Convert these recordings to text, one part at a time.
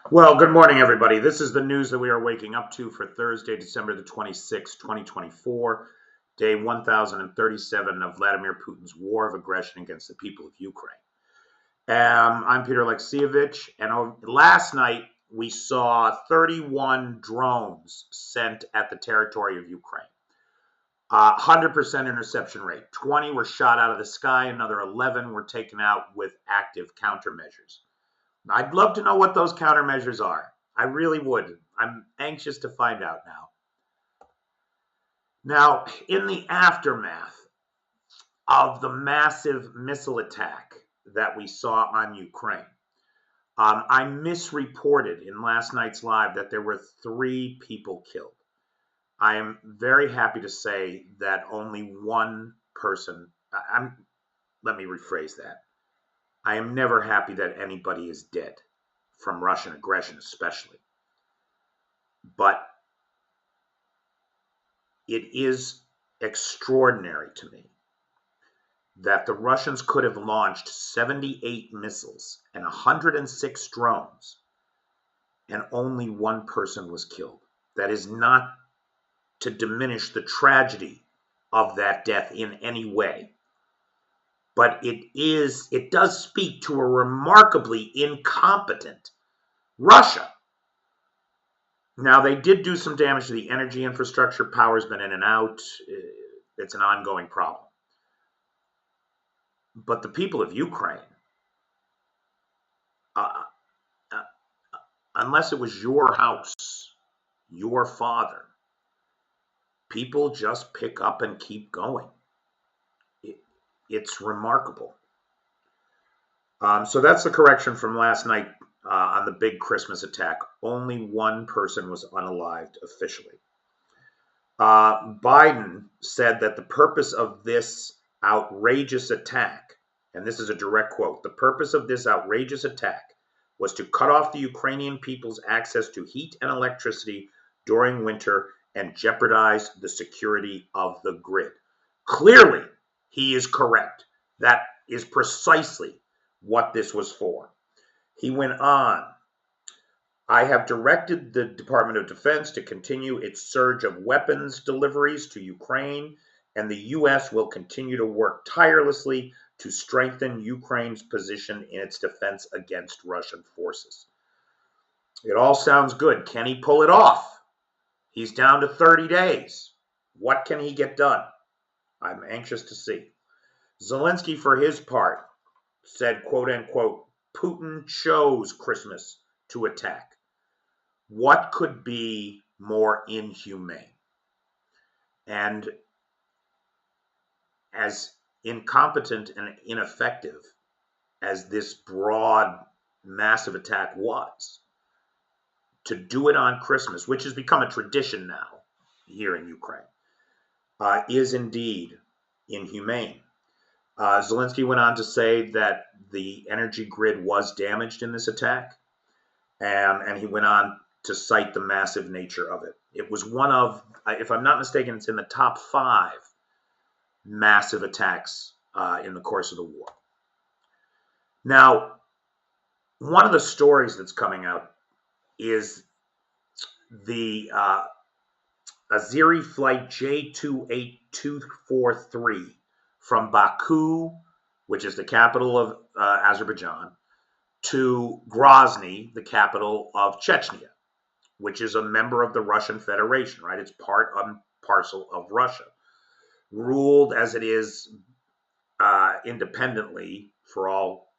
Well, good morning, everybody. This is the news that we are waking up to for Thursday, December the 26th, 2024, day 1037 of Vladimir Putin's war of aggression against the people of Ukraine. I'm Peter Alexievich, and last night we saw 31 drones sent at the territory of Ukraine. 100% interception rate. 20 were shot out of the sky, another 11 were taken out with active countermeasures. I'd love to know what those countermeasures are. I really would. I'm anxious to find out now. Now, in the aftermath of the massive missile attack that we saw on Ukraine, I misreported in last night's live that there were 3 people killed. I am very happy to say that only one person, let me rephrase that. I am never happy that anybody is dead, from Russian aggression especially. But it is extraordinary to me that the Russians could have launched 78 missiles and 106 drones, and only one person was killed. That is not to diminish the tragedy of that death in any way, but it does speak to a remarkably incompetent Russia. Now, they did do some damage to the energy infrastructure. Power's been in and out. It's an ongoing problem. But the people of Ukraine, uh, uh, unless it was your house, your father, people just pick up and keep going. It's remarkable. So that's the correction from last night on the big Christmas attack. Only one person was unalived officially. Biden said that the purpose of this outrageous attack, and this is a direct quote, the purpose of this outrageous attack was to cut off the Ukrainian people's access to heat and electricity during winter and jeopardize the security of the grid. Clearly, he is correct. That is precisely what this was for. He went on, I have directed the Department of Defense to continue its surge of weapons deliveries to Ukraine, and the U.S. will continue to work tirelessly to strengthen Ukraine's position in its defense against Russian forces. It all sounds good. Can he pull it off? He's down to 30 days. What can he get done? I'm anxious to see. Zelensky, for his part, said, quote unquote, Putin chose Christmas to attack. What could be more inhumane? And as incompetent and ineffective as this broad, massive attack was, to do it on Christmas, which has become a tradition now here in Ukraine, is indeed inhumane. Zelensky went on to say that the energy grid was damaged in this attack, and he went on to cite the massive nature of it. It was one of, if I'm not mistaken, it's in the top 5 massive attacks in the course of the war. Now, one of the stories that's coming out is the Azeri flight J28243 from Baku, which is the capital of Azerbaijan, to Grozny, the capital of Chechnya, which is a member of the Russian Federation, right? It's part and parcel of Russia, ruled as it is independently for all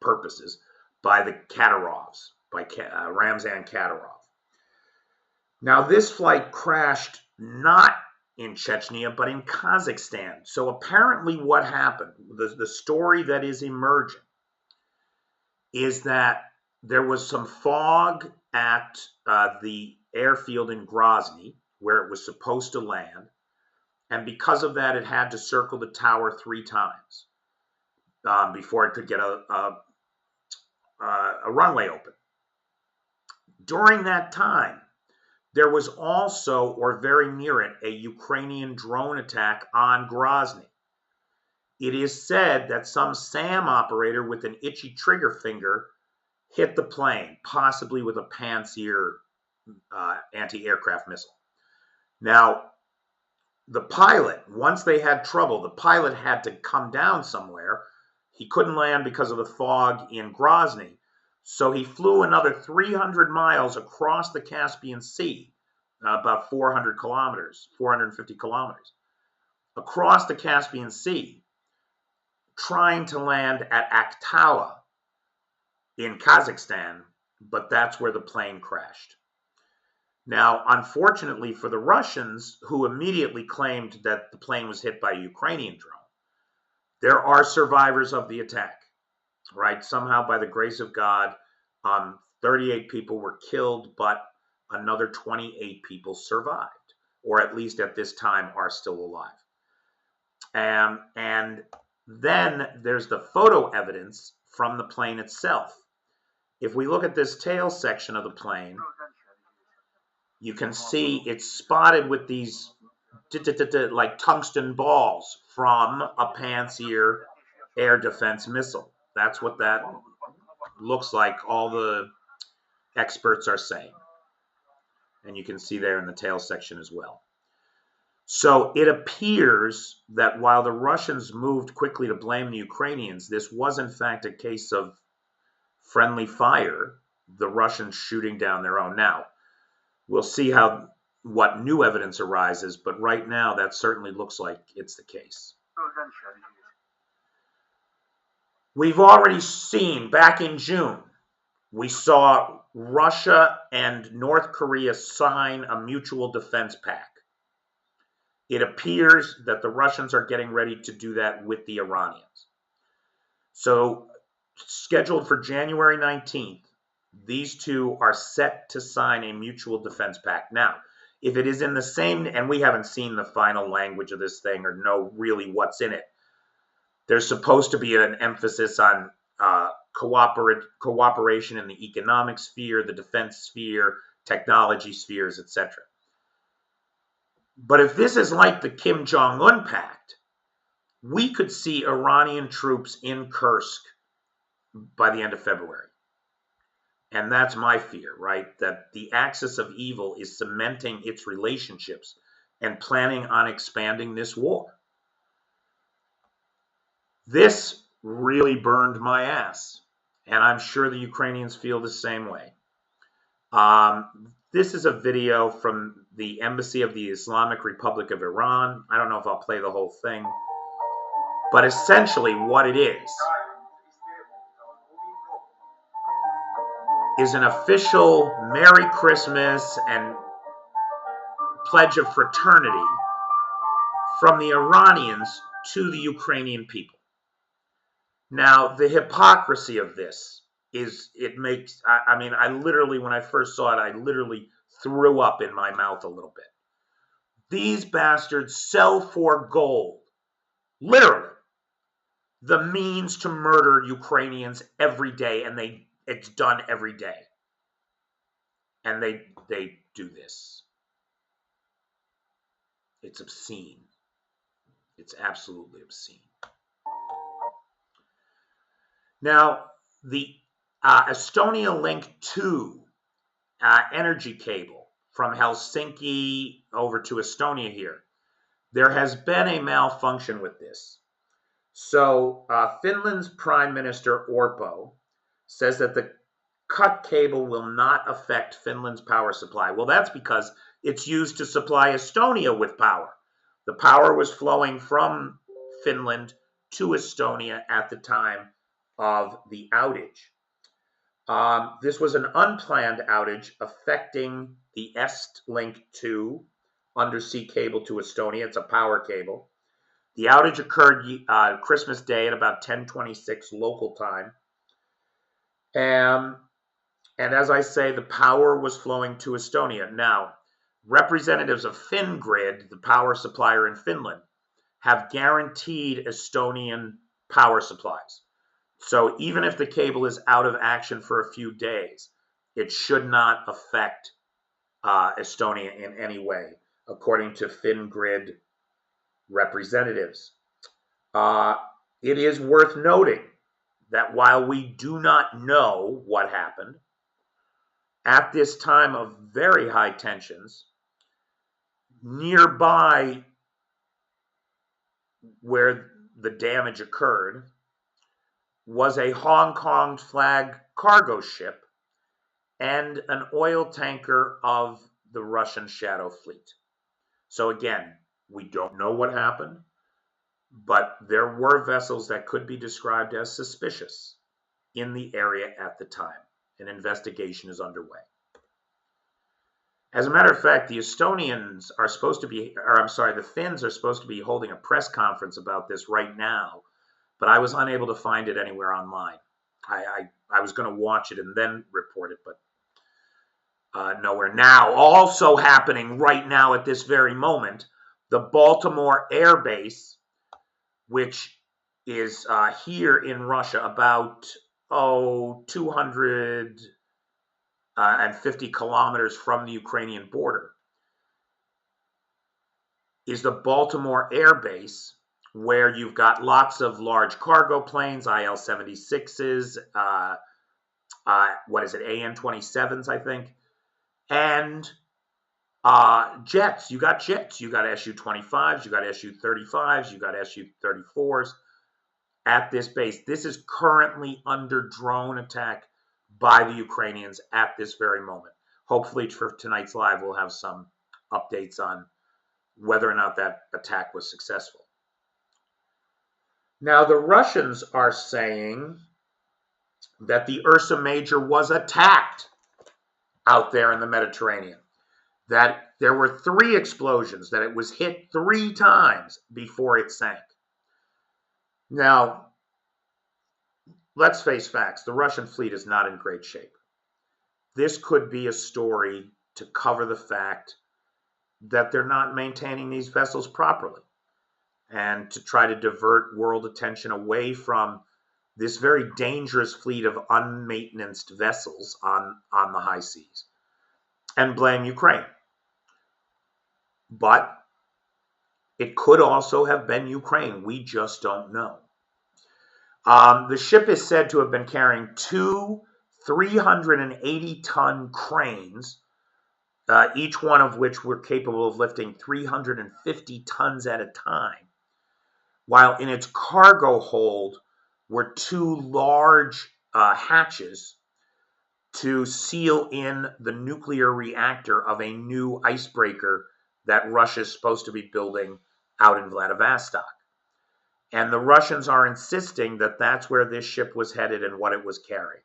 purposes by the Kadyrovs, by Ramzan Kadyrov. Now, this flight crashed not in Chechnya, but in Kazakhstan. So apparently what happened, the story that is emerging, is that there was some fog at the airfield in Grozny, where it was supposed to land, and because of that, it had to circle the tower 3 times before it could get a runway open. During that time, there was also, or very near it, a Ukrainian drone attack on Grozny. It is said that some SAM operator with an itchy trigger finger hit the plane, possibly with a Pantsir anti-aircraft missile. Now, the pilot, once they had trouble, the pilot had to come down somewhere. He couldn't land because of the fog in Grozny. So he flew another 300 miles across the Caspian Sea, about 400 kilometers, 450 kilometers, across the Caspian Sea, trying to land at Akhtala in Kazakhstan, but that's where the plane crashed. Now, unfortunately for the Russians, who immediately claimed that the plane was hit by a Ukrainian drone, there are survivors of the attack, right? Somehow, by the grace of God, 38 people were killed, but another 28 people survived, or at least at this time are still alive. And then there's the photo evidence from the plane itself. If we look at this tail section of the plane, you can see it's spotted with these like tungsten balls from a Pantsir air defense missile. That's what that looks like, all the experts are saying. And you can see there in the tail section as well. So it appears that while the Russians moved quickly to blame the Ukrainians, this was in fact a case of friendly fire, the Russians shooting down their own. Now, we'll see what new evidence arises, but right now that certainly looks like it's the case. We've already seen, back in June, we saw Russia and North Korea sign a mutual defense pact. It appears that the Russians are getting ready to do that with the Iranians. So, scheduled for January 19th, these two are set to sign a mutual defense pact. Now, if it is in the same, and we haven't seen the final language of this thing or know really what's in it, there's supposed to be an emphasis on cooperation in the economic sphere, the defense sphere, technology spheres, etc. But if this is like the Kim Jong-un pact, we could see Iranian troops in Kursk by the end of February. And that's my fear, right? That the axis of evil is cementing its relationships and planning on expanding this war. This really burned my ass, and I'm sure the Ukrainians feel the same way. This is a video from the Embassy of the Islamic Republic of Iran. I don't know if I'll play the whole thing, but essentially what it is an official Merry Christmas and pledge of fraternity from the Iranians to the Ukrainian people. Now, the hypocrisy of this is, it makes, I literally, when I first saw it, I literally threw up in my mouth a little bit. These bastards sell for gold, literally, the means to murder Ukrainians every day, and it's done every day. And they do this. It's obscene. It's absolutely obscene. Now, the Estonia Link 2 energy cable from Helsinki over to Estonia here, there has been a malfunction with this. So Finland's Prime Minister Orpo says that the cut cable will not affect Finland's power supply. Well, that's because it's used to supply Estonia with power. The power was flowing from Finland to Estonia at the time of the outage. This was an unplanned outage affecting the Estlink 2 undersea cable to Estonia. It's a power cable. The outage occurred Christmas Day at about 10:26 local time. And as I say, the power was flowing to Estonia. Now, representatives of Fingrid, the power supplier in Finland, have guaranteed Estonian power supplies. So even if the cable is out of action for a few days, it should not affect Estonia in any way, according to Fingrid representatives. It is worth noting that while we do not know what happened, at this time of very high tensions, nearby where the damage occurred was a Hong Kong flag cargo ship and an oil tanker of the Russian Shadow Fleet. So again, we don't know what happened, but there were vessels that could be described as suspicious in the area at the time. An investigation is underway. As a matter of fact, the Estonians are supposed to be, or I'm sorry, the Finns are supposed to be holding a press conference about this right now, but I was unable to find it anywhere online. I was going to watch it and then report it, but nowhere. Now, also happening right now at this very moment, the Baltimore Air Base, which is here in Russia, about 250 kilometers from the Ukrainian border, is the Baltimore Air Base, where you've got lots of large cargo planes, IL-76s, AN-27s, I think, and jets. You got jets. You got Su-25s, you got Su-35s, you got Su-34s at this base. This is currently under drone attack by the Ukrainians at this very moment. Hopefully for tonight's live, we'll have some updates on whether or not that attack was successful. Now, the Russians are saying that the Ursa Major was attacked out there in the Mediterranean, that there were 3 explosions, that it was hit 3 times before it sank. Now, let's face facts. The Russian fleet is not in great shape. This could be a story to cover the fact that they're not maintaining these vessels properly and to try to divert world attention away from this very dangerous fleet of unmaintenanced vessels on the high seas and blame Ukraine. But it could also have been Ukraine. We just don't know. The ship is said to have been carrying 2 380-ton cranes, each one of which were capable of lifting 350 tons at a time, while in its cargo hold were 2 large hatches to seal in the nuclear reactor of a new icebreaker that Russia is supposed to be building out in Vladivostok. And the Russians are insisting that that's where this ship was headed and what it was carrying.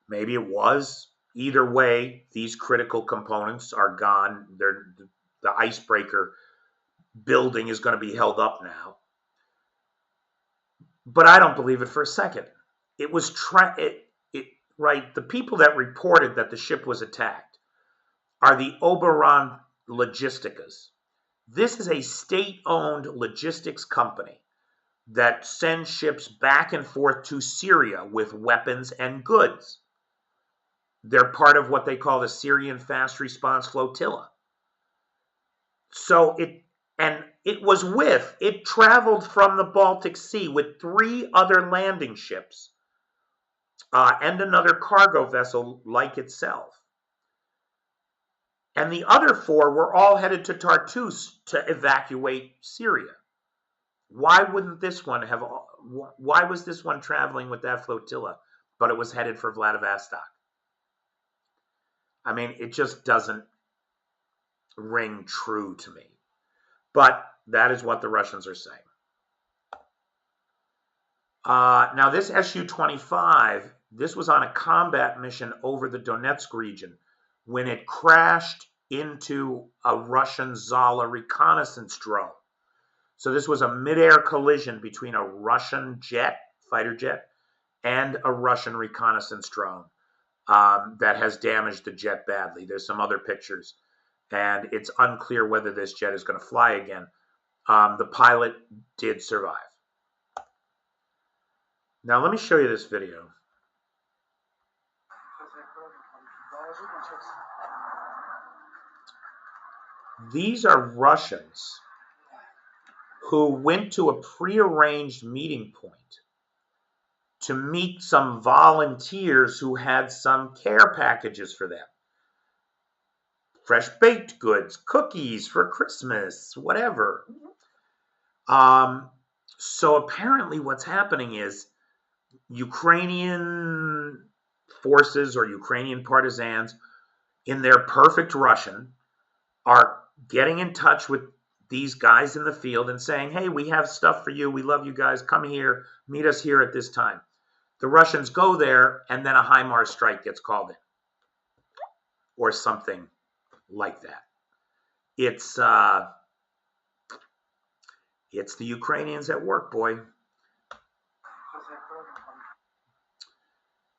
Maybe it was. Either way, these critical components are gone. The icebreaker building is going to be held up now. But I don't believe it for a second. It was right. The people that reported that the ship was attacked are the Oberon Logisticas. This is a state-owned logistics company that sends ships back and forth to Syria with weapons and goods. They're part of what they call the Syrian Fast Response Flotilla. So it traveled from the Baltic Sea with 3 other landing ships and another cargo vessel like itself. And the other 4 were all headed to Tartus to evacuate Syria. Why wouldn't this one have? Why was this one traveling with that flotilla, but it was headed for Vladivostok? I mean, it just doesn't ring true to me. But that is what the Russians are saying. Now, this Su-25, this was on a combat mission over the Donetsk region when it crashed into a Russian Zala reconnaissance drone. So this was a mid-air collision between a Russian fighter jet, and a Russian reconnaissance drone that has damaged the jet badly. There's some other pictures, and it's unclear whether this jet is going to fly again. The pilot did survive. Now let me show you this video. These are Russians who went to a prearranged meeting point to meet some volunteers who had some care packages for them. Fresh baked goods, cookies for Christmas, whatever. So apparently what's happening is Ukrainian forces or Ukrainian partisans in their perfect Russian are getting in touch with these guys in the field and saying, hey, we have stuff for you. We love you guys. Come here. Meet us here at this time. The Russians go there, and then a HIMARS strike gets called in or something like that. It's the Ukrainians at work, boy.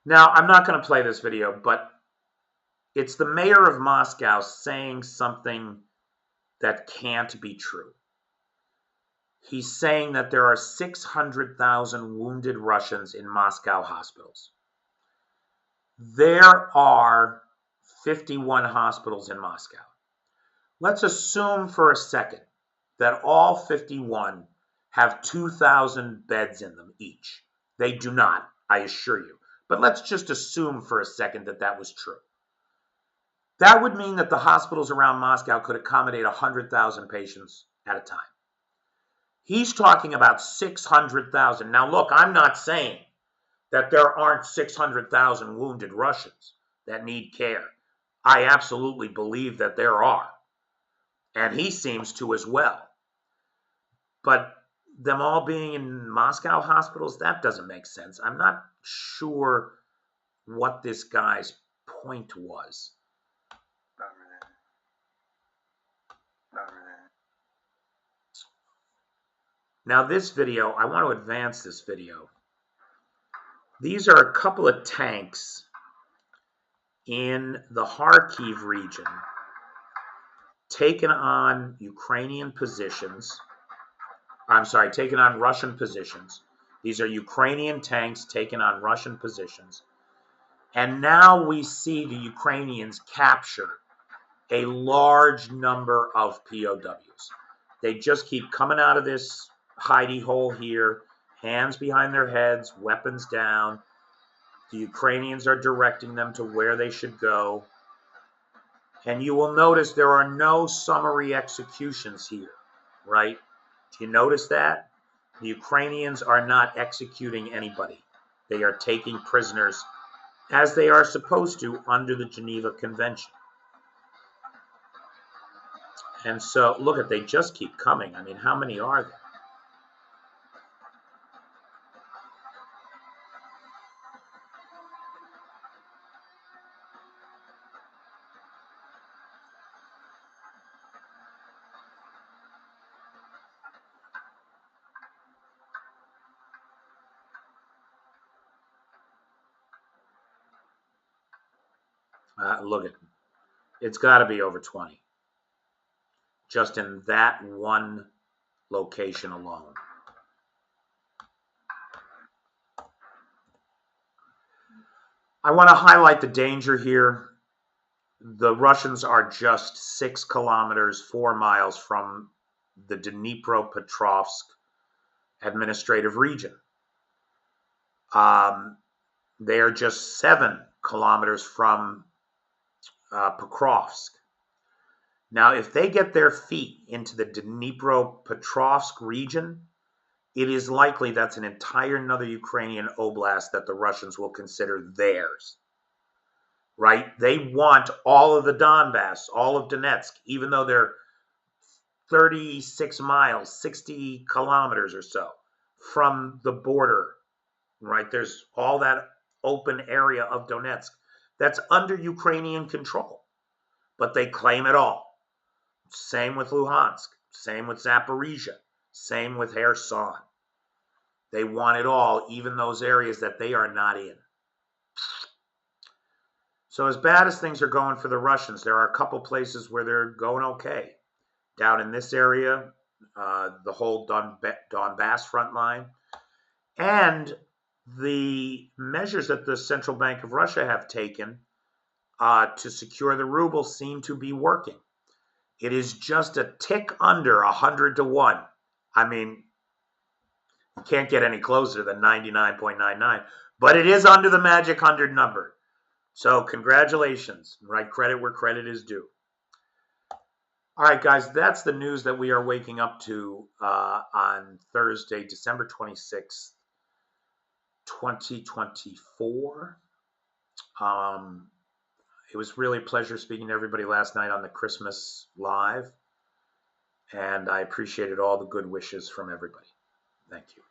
Now, I'm not going to play this video, but it's the mayor of Moscow saying something that can't be true. He's saying that there are 600,000 wounded Russians in Moscow hospitals. There are 51 hospitals in Moscow. Let's assume for a second that all 51 have 2,000 beds in them each. They do not, I assure you. But let's just assume for a second that that was true. That would mean that the hospitals around Moscow could accommodate 100,000 patients at a time. He's talking about 600,000. Now, look, I'm not saying that there aren't 600,000 wounded Russians that need care. I absolutely believe that there are. And he seems to as well. But them all being in Moscow hospitals, that doesn't make sense. I'm not sure what this guy's point was. Not really. Now this video, I want to advance this video. These are a couple of tanks in the Kyiv region taking on Ukrainian positions. I'm sorry, taking on Russian positions. These are Ukrainian tanks taking on Russian positions. And now we see the Ukrainians capture a large number of POWs. They just keep coming out of this hidey hole here, hands behind their heads, weapons down. The Ukrainians are directing them to where they should go. And you will notice there are no summary executions here, right? Do you notice that? The Ukrainians are not executing anybody. They are taking prisoners as they are supposed to under the Geneva Convention. And so, look at, they just keep coming. I mean, how many are there? Look at, it's got to be over 20. Just in that one location alone. I want to highlight the danger here. The Russians are just 6 kilometers, 4 miles from the Dnipropetrovsk administrative region. They are just 7 kilometers from Pokrovsk. Now, if they get their feet into the Dnipropetrovsk region, it is likely that's an entire another Ukrainian oblast that the Russians will consider theirs, right? They want all of the Donbass, all of Donetsk, even though they're 36 miles, 60 kilometers or so from the border, right? There's all that open area of Donetsk that's under Ukrainian control, but they claim it all. Same with Luhansk, same with Zaporizhia, same with Kherson. They want it all, even those areas that they are not in. So as bad as things are going for the Russians, there are a couple places where they're going okay. Down in this area, the whole Donbass front line, and the measures that the Central Bank of Russia have taken to secure the ruble seem to be working. It is just a tick under 100 to 1. I mean, You can't get any closer than 99.99, but it is under the magic 100 number. So congratulations. Write credit where credit is due. All right, guys, that's the news that we are waking up to on Thursday, December 26th, 2024. It was really a pleasure speaking to everybody last night on the Christmas Live, and I appreciated all the good wishes from everybody. Thank you.